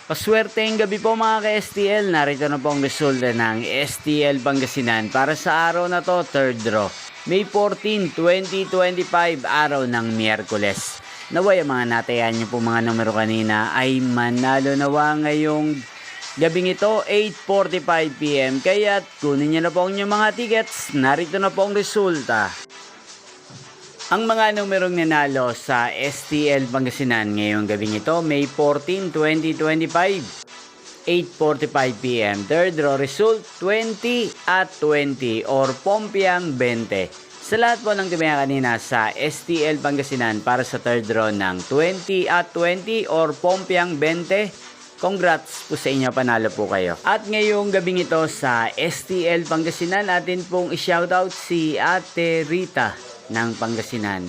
Paswerteng gabi po mga ka-STL. Narito na po ang resulta ng STL Pangasinan para sa araw na to, third draw. May 14, 2025, araw ng Miyerkules. Naway ang mga natayan niyo po mga numero kanina ay manalo nawa ngayong gabing ito, 8:45 PM. Kaya kunin niyo na po ang inyong mga tickets. Narito na po ang resulta. Ang mga numerong nanalo sa STL Pangasinan ngayong gabing ito, May 14, 2025, 8:45 PM. Third draw result, 20 at 20 or Pompiang 20. Sa lahat po ng tumaya kanina sa STL Pangasinan para sa third draw ng 20 at 20 or Pompiang 20, congrats po sa inyo, panalo po kayo. At ngayong gabing ito sa STL Pangasinan, atin pong i-shoutout si Ate Rita ng Pangasinan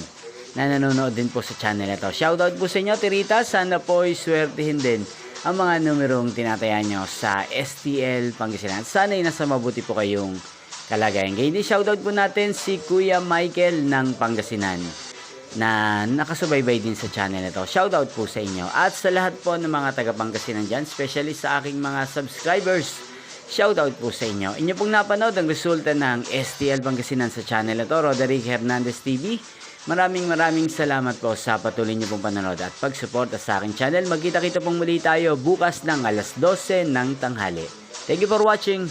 na nanonood din po sa channel na to. Shoutout po sa inyo, Tirita. Sana po ay swertihin din ang mga numerong tinataya nyo sa STL Pangasinan. Sana ay nasa mabuti po kayong kalagayan. Kaya shoutout po natin si Kuya Michael ng Pangasinan na nakasubaybay din sa channel na to. Shoutout po sa inyo. At sa lahat po ng mga taga Pangasinan dyan, especially sa aking mga subscribers, shoutout po sa inyo. Inyo pong napanood ang resulta ng STL Pangasinan sa channel na to, Roderick Hernandez TV. Maraming salamat po sa patuloy niyo pong panonood at pagsuporta sa aking channel. Magkita-kita pong muli tayo bukas ng alas 12 ng tanghali. Thank you for watching.